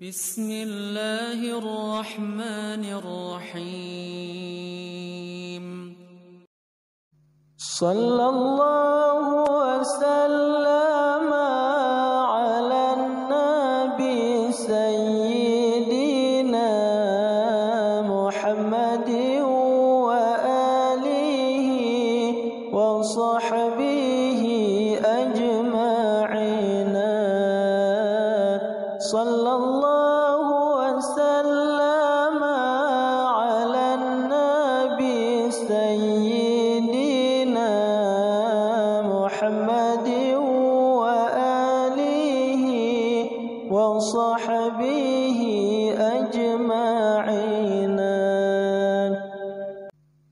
Bismillahirrahmanirrahim. Sallallahu wasallam ala nabi sayyidina Muhammadin wa alihi wa sahbihi ajma'ina. Sallallahu wasallam ala nabi sayyidina Muhammadin wa alihi wa sahbihi ajma'ina.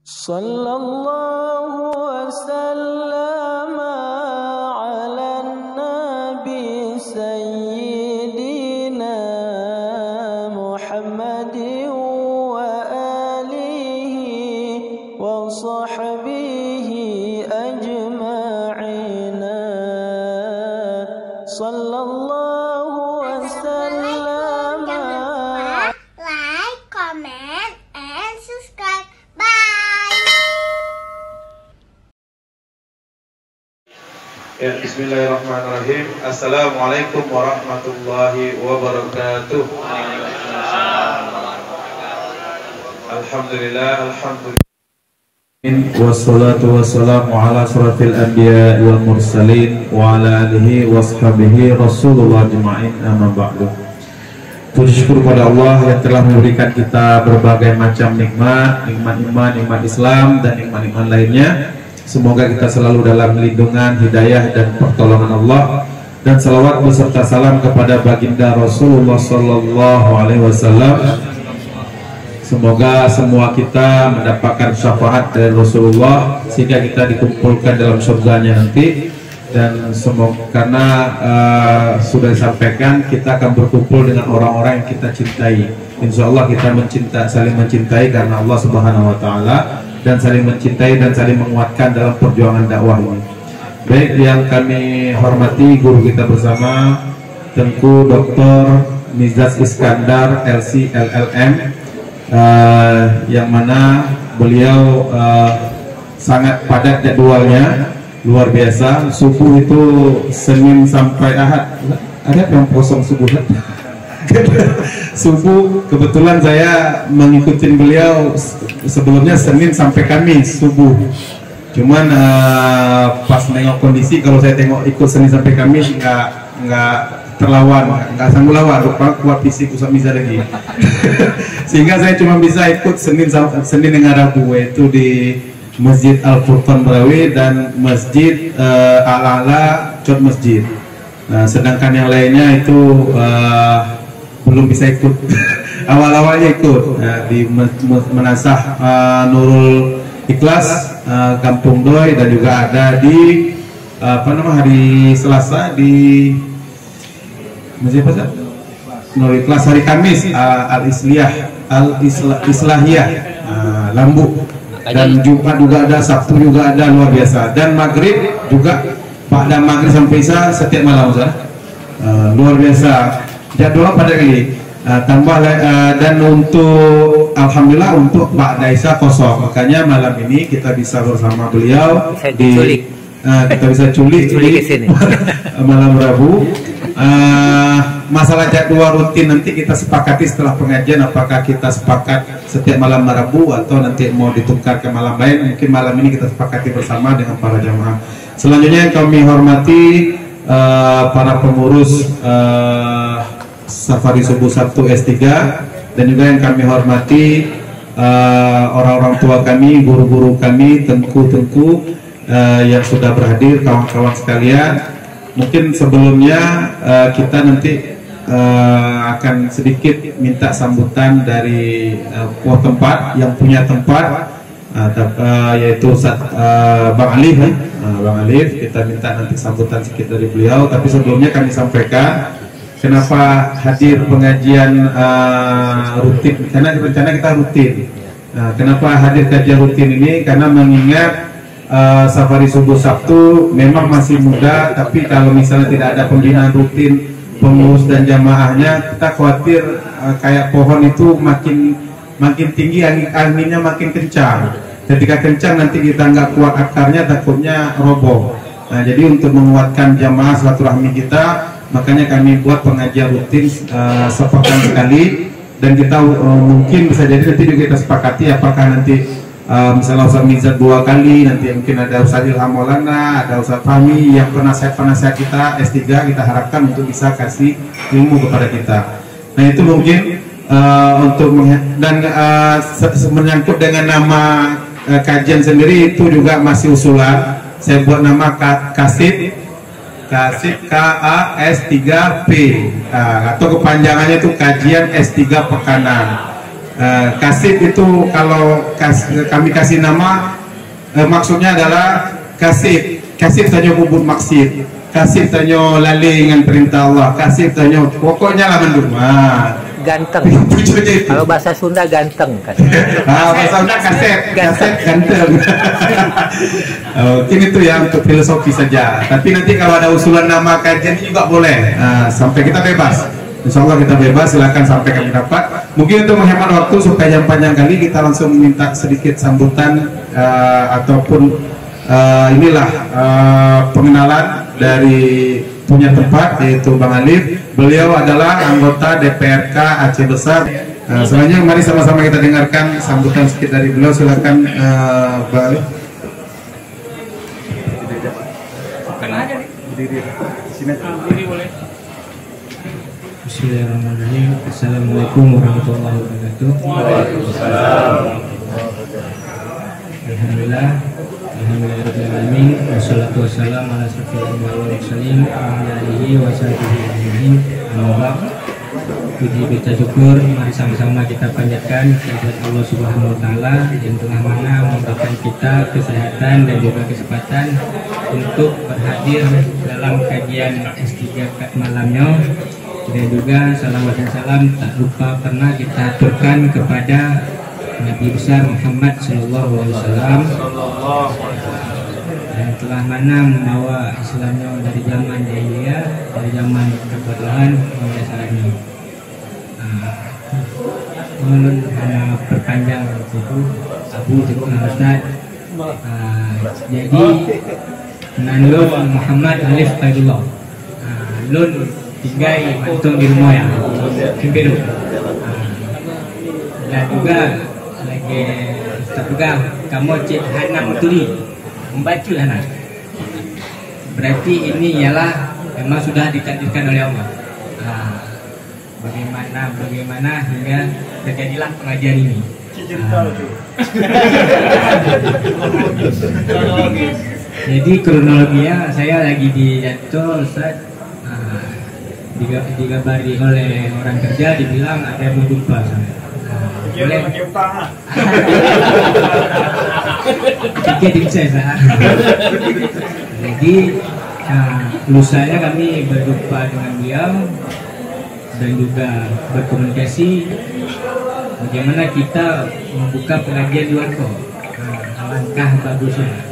Sallallahu wasallam ala nabi sayyidina Muhammadin wa alihi wa sahbihi ajma'ina. Sallallahu wasallam. Like, comment, and subscribe. Bye. Ya, bismillahirrahmanirrahim. Assalamualaikum warahmatullahi wabarakatuh. Alhamdulillah, wassalatu wassalamu ala asrafil anbiya wal mursalin wa ala alihi washabihi rasulullah ajma'in, amma ba'du. Puji syukur kepada Allah yang telah memberikan kita berbagai macam nikmat iman, nikmat Islam dan nikmat-nikmat lainnya. Semoga kita selalu dalam lindungan, hidayah dan pertolongan Allah, dan salawat beserta salam kepada baginda Rasulullah sallallahu alaihi wasallam. Semoga semua kita mendapatkan syafaat dari Rasulullah sehingga kita dikumpulkan dalam surganya nanti. Dan semoga karena sudah disampaikan, kita akan berkumpul dengan orang-orang yang kita cintai. Insya Allah kita saling mencintai karena Allah Subhanahu Wa Taala, dan saling mencintai dan saling menguatkan dalam perjuangan dakwah ini. Baik, yang kami hormati guru kita bersama, Tengku Dr. Mizaz Iskandar LC LLM, yang mana beliau sangat padat jadwalnya, luar biasa. Subuh itu Senin sampai Ahad. Ada yang kosong subuh? Subuh kebetulan saya mengikuti beliau sebelumnya Senin sampai Kamis subuh. Cuman pas nengok kondisi, kalau saya tengok ikut Senin sampai Kamis nggak terlawan, nggak sanggup lawan, lupa kuat fisik usah bisa lagi. Sehingga saya cuma bisa ikut Senin dengan Rabu, yaitu di Masjid Al Furqan Barawi dan Masjid Al-A'la Cot Masjid. Nah, sedangkan yang lainnya itu belum bisa ikut. Awal-awalnya ikut di Menasah Nurul Ikhlas Kampung Doi, dan juga ada di hari Selasa di Masjid apa? Nurul Ikhlas hari Kamis Al-Islahiyah Lambu, dan Jumat juga ada, Sabtu juga ada, luar biasa. Dan Maghrib juga, pada Maghrib sampai Isya setiap malam, luar biasa. Jadwal pada kali tambah dan untuk alhamdulillah untuk Pak Daisa kosong, makanya malam ini kita bisa bersama beliau kita bisa culik di malam Rabu. Masalah jadwal rutin nanti kita sepakati setelah pengajian, apakah kita sepakat setiap malam Rabu atau nanti mau ditukar ke malam lain. Mungkin malam ini kita sepakati bersama dengan para jamaah. Selanjutnya kami hormati para pengurus Safari Subuh Sabtu S3, dan juga yang kami hormati orang-orang tua kami, guru-guru kami, tengku-tengku yang sudah berhadir, kawan-kawan sekalian. Mungkin sebelumnya kita nanti akan sedikit minta sambutan dari tempat yang punya tempat, yaitu Bang Alif. Bang Alif, kita minta nanti sambutan sedikit dari beliau. Tapi sebelumnya kami sampaikan kenapa hadir pengajian rutin, karena rencana kita rutin. Kenapa hadir kajian rutin ini? Karena mengingat Safari Subuh Sabtu memang masih muda, tapi kalau misalnya tidak ada pembinaan rutin pengurus dan jamaahnya, kita khawatir kayak pohon itu makin tinggi, anginnya makin kencang. Ketika kencang nanti kita nggak kuat akarnya, takutnya roboh. Nah, jadi untuk menguatkan jamaah silaturahmi kita, makanya kami buat pengajian rutin sepekan sekali. Dan kita mungkin bisa jadi nanti juga kita sepakati apakah nanti misalnya Ustaz Mizat 2 kali, nanti mungkin ada Ustaz Ilham Maulana, ada Ustaz Fahmi yang penasihat kita S3, kita harapkan untuk bisa kasih ilmu kepada kita. Nah, itu mungkin untuk dan menyangkut dengan nama kajian sendiri itu juga masih usulan. Saya buat nama kasib KAS3P, atau kepanjangannya itu kajian S3 Pekanan. Kasib itu kalau kami kasih nama, maksudnya adalah kasib tanyo bubut maksud, kasib tanyo lalai dengan perintah Allah, kasib tanyo pokoknya lah mendung. Ganteng. Kalau bahasa Sunda ganteng kan. Bahasa Sunda kaset ganteng. Mungkin itu ya untuk filosofi saja. Tapi nanti kalau ada usulan nama kajian juga boleh. Sampai kita bebas. Insya Allah kita bebas, silakan sampaikan pendapat. Mungkin untuk menghemat waktu supaya yang panjang kali, kita langsung minta sedikit sambutan ataupun inilah pengenalan dari punya tempat, yaitu Bang Alif. Beliau adalah anggota DPRK Aceh Besar. Selanjutnya mari sama-sama kita dengarkan sambutan sedikit dari beliau. Silakan Bang Alif. Bismillahirrahmanirrahim. Assalamualaikum warahmatullahi wabarakatuh. Waalaikumsalam. Alhamdulillah. Alhamdulillahirrahmanirrahim. Wassalatu wassalamu ala asyrofil anbiya'i wal mursalin wa ala alihi wa sahbihi ajma'in. Amma ba'd. Puji kita syukur, mari sama-sama kita panjatkan kehadirat Allah Subhanahu wa taala yang telah mana memberikan kita kesehatan dan juga kesempatan untuk berhadir dalam kajian S3 malamnya. Dan juga salawat dan salam tak lupa pernah kita aturkan kepada Nabi besar Muhammad Sallallahu Alaihi Wasallam yang telah mana membawa Islamnya dari zaman jahiliyah, dari zaman kebodohan hingga saat ini. Mohon perpanjang itu Abu Jepang Ustaz. Jadi Nanlun Muhammad Alif Qaidullah. Lun tinggai mantung di rumah ya, Kimberu. Dan juga lagi Ustaz pegang kamu cik Hanam Tuli membaca Hanam. Berarti ini ialah memang sudah ditakdirkan oleh Allah. Bagaimana hingga terjadilah pengajian ini. Jadi kronologinya saya lagi di Jatuh Ustaz, digabari oleh orang kerja, dibilang ada yang mau jumpa saya. Boleh jadi lusanya kami berjumpa dengan beliau dan juga berkomunikasi bagaimana kita membuka pengajian di Warko, alangkah bagusnya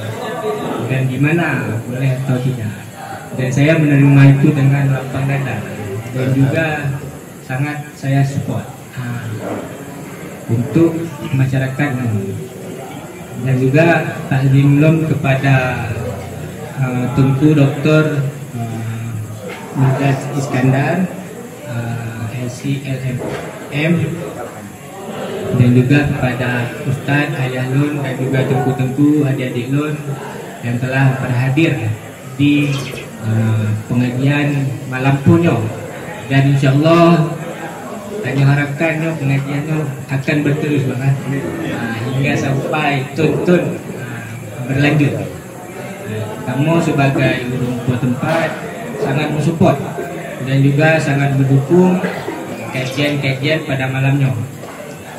dan gimana boleh atau tidak. Dan saya menerima itu dengan lapang dada dan juga sangat saya support untuk masyarakat dan juga taklim kepada Tunku Dr. Mujaz Iskandar, LCLM, dan juga kepada Ustadz Ayah Lun dan juga Tengku-tengku adik-adik Lun yang telah berhadir di pengajian malam punyo. Dan insyaallah kami harapkan pengajiannya akan berterus banget hingga sampai tuntun berlanjut. Kamu sebagai rumah tempat sangat mensupport dan juga sangat mendukung kajian-kajian pada malamnya.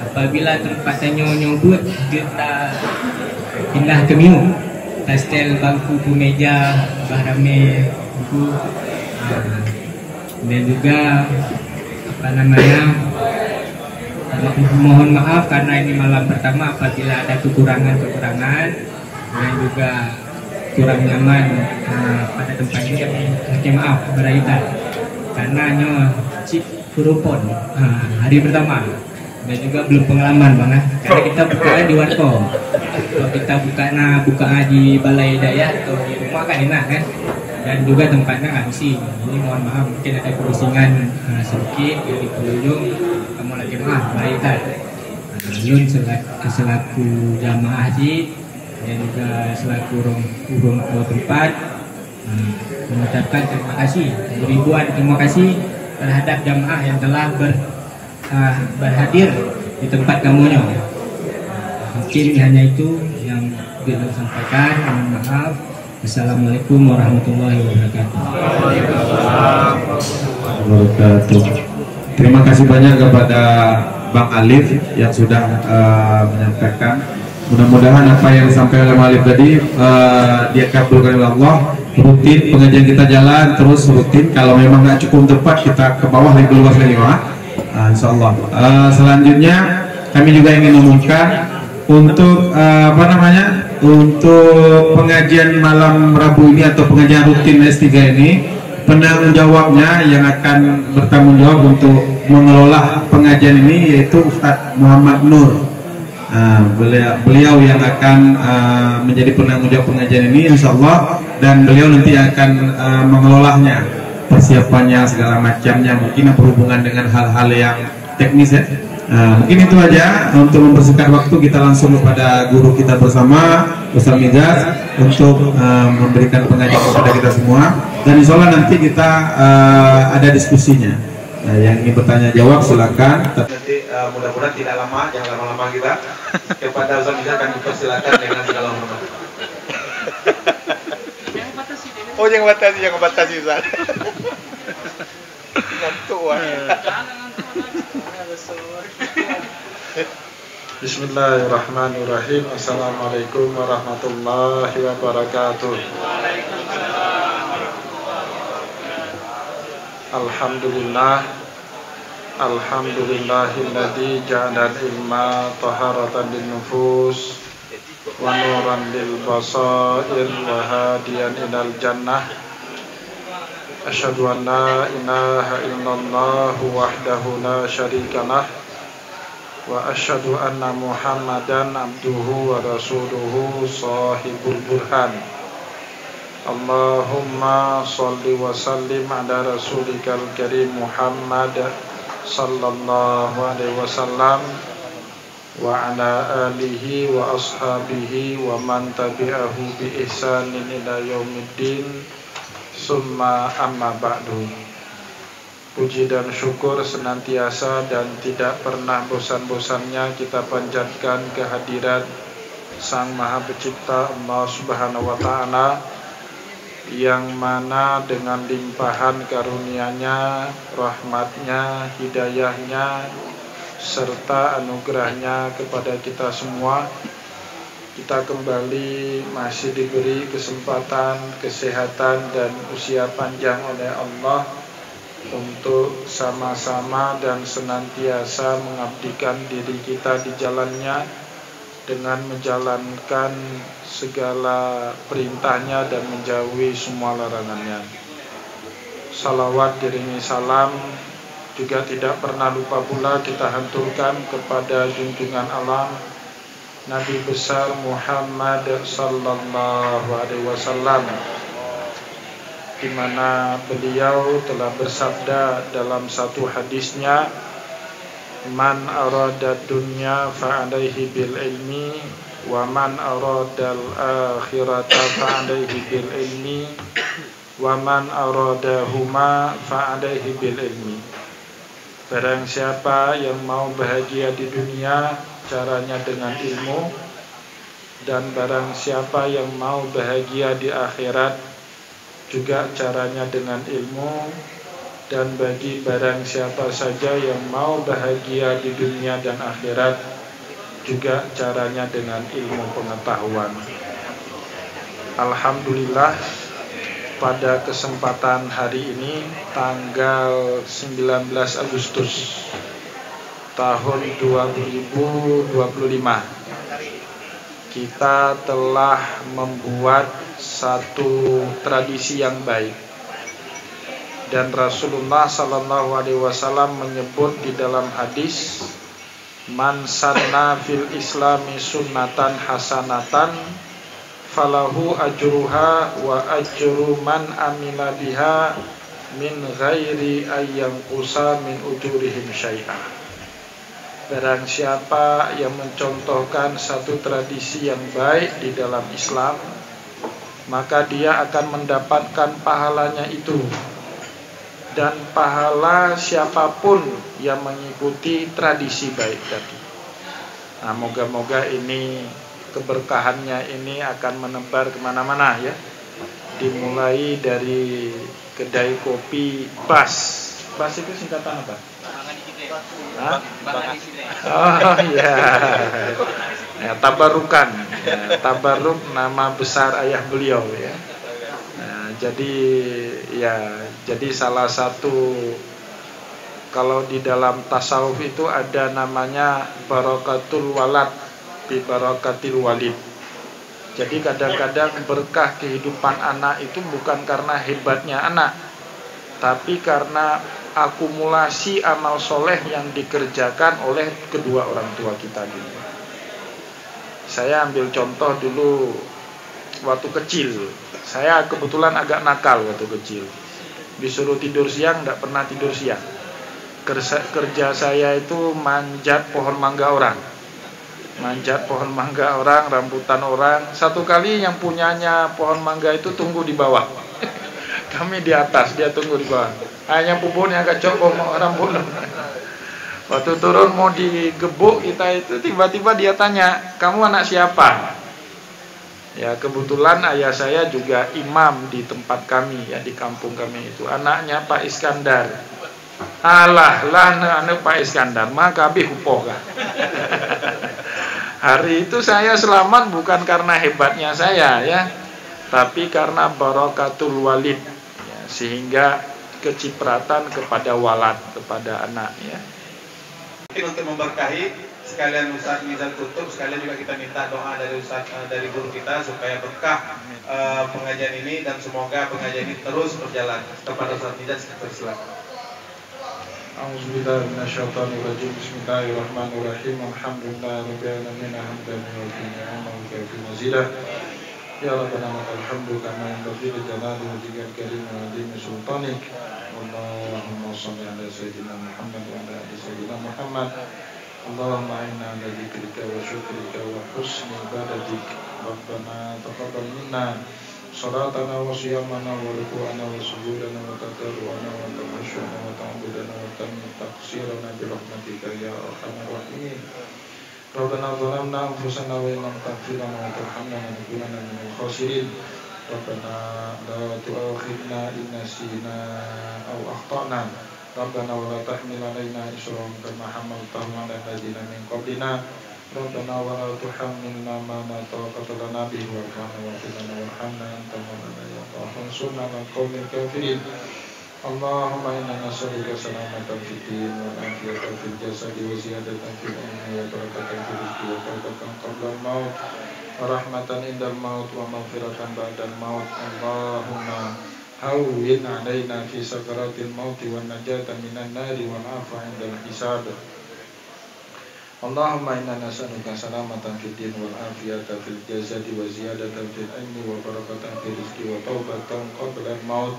Apabila tempatnya nyobut, kita pindah ke Miu, kastel bangku meja, bahrame buku, dan juga mohon maaf karena ini malam pertama apabila ada kekurangan dan juga kurang nyaman pada tempat ini, maaf beraitan karenanya cip hurufon hari pertama dan juga belum pengalaman banget karena kita buka di warkop. Kalau kita buka di balai daya atau di rumah kan enak kan, dan juga tempatnya nggak isi. Ini mohon maaf mungkin ada kebisingan sedikit dari pengunjung. Kamu lagi maaf baik tak? Yun selaku jamaah haji dan juga selaku urung tempat mengucapkan terima kasih ribuan terima kasih terhadap jamaah yang telah berhadir di tempat kamunya. Mungkin hanya itu yang bisa sampaikan. Mohon maaf. Assalamualaikum warahmatullahi wabarakatuh. Terima kasih banyak kepada Bang Alif yang sudah menyampaikan. Mudah-mudahan apa yang disampaikan oleh Alif tadi dia kabulkan oleh Allah. Rutin pengajian kita jalan terus rutin. Kalau memang nggak cukup tepat kita ke bawah lebih luas lagi, Insya Allah. Selanjutnya kami juga ingin mengumumkan untuk untuk pengajian malam Rabu ini atau pengajian rutin S3 ini, penanggung jawabnya yang akan bertanggung jawab untuk mengelola pengajian ini yaitu Ustadz Muhammad Nur. Beliau yang akan menjadi penanggung jawab pengajian ini insya Allah, dan beliau nanti akan mengelolanya, persiapannya segala macamnya, mungkin berhubungan dengan hal-hal yang teknis ya. Mungkin itu aja untuk mempersingkat waktu, kita langsung kepada guru kita bersama Ustaz Migaz untuk memberikan pengajian kepada kita semua, dan insya Allah nanti kita ada diskusinya. Yang ingin bertanya jawab silakan. Nanti mudah-mudahan tidak lama, jangan lama-lama kita. Kepada Ustaz Migaz akan dipersilakan dengan segala hormat. Oh, jangan batasi Ustaz. Ngantuk wah. Bismillahirrahmanirrahim. Assalamualaikum warahmatullahi wabarakatuh. Alhamdulillahilladzi ja'ala al-ilma taharatan lin-nufus wa nuran lil basair wa hadiyan ilal jannah. Asyhadu an la ilaha illallah wahdahu la syarikalah wa asyhadu anna Muhammadan abduhu wa rasuluhu sahibul burhan. Allahumma sholli wa sallim ala rasulikal karim Muhammad sallallahu alaihi wasallam wa ala alihi wa ashabihi wa man tabi'ahu bi ihsanin ila yaumiddin. Summa amma ba'du. Puji dan syukur senantiasa dan tidak pernah bosan-bosannya kita panjatkan kehadirat Sang Maha Pencipta Allah Subhanahu wa Ta'ala, yang mana dengan limpahan karunia-Nya, rahmat-Nya, hidayah-Nya, serta anugerah-Nya kepada kita semua, kita kembali masih diberi kesempatan, kesehatan, dan usia panjang oleh Allah untuk sama-sama dan senantiasa mengabdikan diri kita di jalannya dengan menjalankan segala perintahnya dan menjauhi semua larangannya. Salawat diringi salam juga tidak pernah lupa pula kita hanturkan kepada junjungan alam Nabi besar Muhammad sallallahu alaihi wasallam, di mana beliau telah bersabda dalam satu hadisnya, man arada dunya fa alaihi bil ilmi wa man arada al akhirata fa alaihi bil ilmi wa man arada huma fa alaihi bil ilmi. Barang siapa yang mau bahagia di dunia, caranya dengan ilmu, dan barang siapa yang mau bahagia di akhirat, juga caranya dengan ilmu. Dan bagi barang siapa saja yang mau bahagia di dunia dan akhirat, juga caranya dengan ilmu pengetahuan. Alhamdulillah, pada kesempatan hari ini tanggal 19 Agustus tahun 2025, kita telah membuat satu tradisi yang baik, Dan Rasulullah sallallahu alaihi wasallam menyebut di dalam hadis, man sanna fil islami sunnatan hasanatan falahu ajruha wa ajru man amila biha min ghairi ayyam qusa min ujurihim syai'ah. Barang siapa yang mencontohkan satu tradisi yang baik di dalam Islam, maka dia akan mendapatkan pahalanya itu dan pahala siapapun yang mengikuti tradisi baik tadi. Nah, moga-moga ini keberkahannya ini akan menebar kemana-mana ya. Dimulai dari kedai kopi Bas. Bas itu singkatan apa? Hah? Oh iya. Ya, tabarukan. Ya, tabaruk nama besar ayah beliau ya. Nah, jadi salah satu, kalau di dalam tasawuf itu ada namanya barakatul walad bi barakatil walid. Jadi kadang-kadang berkah kehidupan anak itu bukan karena hebatnya anak, tapi karena akumulasi amal soleh yang dikerjakan oleh kedua orang tua kita gitu. Saya ambil contoh dulu waktu kecil. Saya kebetulan agak nakal waktu kecil. Disuruh tidur siang, tidak pernah tidur siang. Kerja saya itu manjat pohon mangga orang. Manjat pohon mangga orang, rambutan orang. Satu kali yang punyanya pohon mangga itu tunggu di bawah. Kami di atas, dia tunggu di bawah. Hanya pupunnya agak cokok mau rambut. Waktu turun mau digebuk kita itu, tiba-tiba dia tanya, kamu anak siapa? Ya, kebetulan ayah saya juga imam di tempat kami ya, di kampung kami itu. Anaknya Pak Iskandar. Alah anak Pak Iskandar, maka habis upokah. Hari itu saya selamat bukan karena hebatnya saya ya, tapi karena barakatul walid ya, sehingga kecipratan kepada walad, kepada anak ya. Untuk memberkahi, sekalian Ustaz Nizam tutup, sekalian juga kita minta doa dari Ustaz, dari guru kita supaya berkah pengajian ini dan semoga pengajian ini terus berjalan. Kepada Ustaz Nizam, silakan. A'udzubillahi minasyaitonirrajim. Bismillahirrahmanirrahim. Alhamdulillahirabbil alamin. Hamdan wa ni'man wa kafin mazidah. Ya Rabbana lakal hamdu kama yanbaghi li jalali wajhikal karim wa 'azimi sultanik. Allahumma shalli ala sayyidina Muhammad wa ala ali sayyidina Muhammad. Allahumma inna ala dzikrika wa syukrika wa husni ibadatik. Rabbana taqabbal minna salatana wa siyamana wa ruku'ana wa sujudana wa tadarruana wa tamashyana wa ta'budana wa taqsirana bi rahmatika ya arhamar rahimin. Rabbana zalamna anfusana wa illam taghfir lana wa tarhamna lanakunanna minal khasirin. Rabbana la tu'akhidna in nasina aw akhtana. Rabbana wa la tahmil 'alaina isran kama hamaltahu 'ala alladziina min qablina. Rabbana wa la tuhammilna ma la taqata lana bihi wa'fu 'anna waghfir lana warhamna anta maulana ya Allah. Fansurna 'alal qaumil kafirin. Allahumma inna nas'aluka salamatan fid din wa afiyatan fil jasadi wa ziyadatan fil ilmi wa barakatan fil rizqi wa barakatan qabla al-maut wa rahmatan indal maut wa maghfiratan ba'dal maut. Allahumma hawwin 'alaina fi sakaratil maut wa najata minan nari wal 'afwa 'indal hisab. Allahumma inna nas'aluka salamatan fid din wal afiyata fil jasadi wa ziyadatan fil ilmi wa barakatan fil rizqi wa taubatan qabla al-maut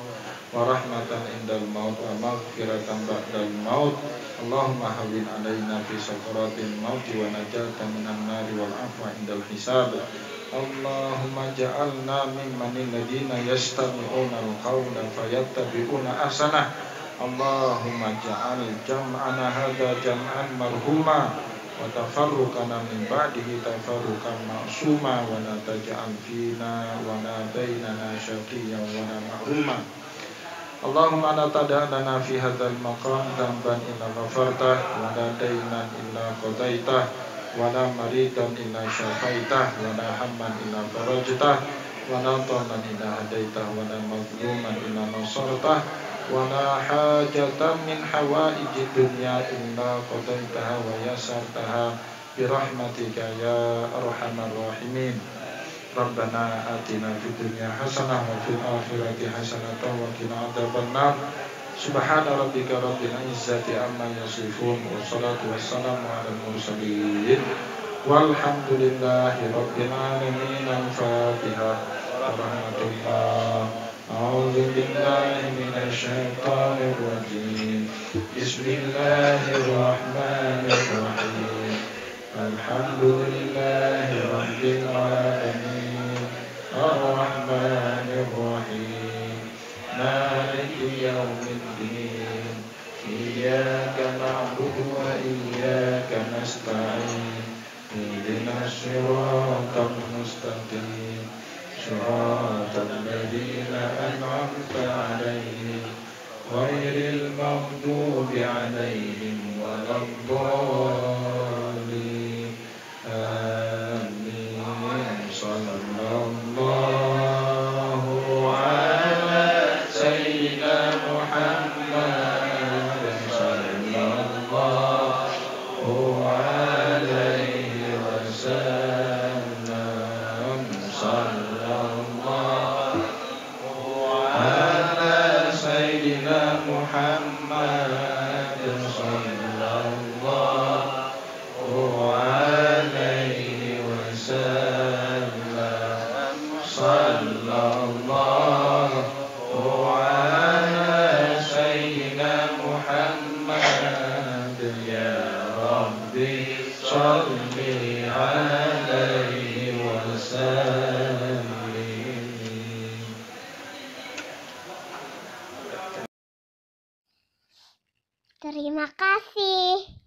wa rahmatan indal maut wa maghfiratan ba'dal maut. Allahumma hawwin 'alaina fi sakaratil maut wa najata minan nari wal 'afwa 'indal hisab. Allahumma ja'alna mimman alladhina yastami'una al-qawla fayattabi'una ahsanah. Allahumma ja'al jam'ana hadha jam'an marhuma wa tafarruqana min ba'dihi tafarruqan ma'suma wa la taj'al fina wa la bainana syaqiyyan wa la mahruma. Allahumma la tada' lana fi hadzal maqam dhanban illa ghafartah wa la daynan illa qadaitah wa la maridan illa syafaitah wa la hamman illa farajtah wa la dhalan illa hadaitah wa la mazluman illa nasartah wa la hajatan min hawaijid dunya illa qadaitaha wa yasartaha bi rahmatika ya arhamar rahimin. Rabbana atina fid dunya hasanah wa fil akhirati hasanah wa qina adzabannar. Subhana rabbika rabbil izzati amma yasifun. Wassalatu wassalamu ala mursalin. Walhamdulillahi rabbil alamin. Al-Fatihah. Warahmatullah. A'udzu billahi minasy syaithanir rajim. Bismillahirrahmanirrahim. Alhamdulillahi rabbil alamin. Ar-Rahmanir Rahim. Maliki yaumiddin. Iyyaka na'budu wa iyyaka nasta'in. Ihdinas siratal mustaqim. Siratal ladzina an'amta 'alaihim ghairil maghdubi 'alaihim waladdallin. Amin. Sallallahu ala sayyidina Muhammad sallallahu alaihi wasallam. Sallallahu ala sayyidina Muhammad sallallahu alaihi wasallam. Sallallahu ala sayyidina Muhammad. Ya Rabbi salli alaihi wasallim. Terima kasih.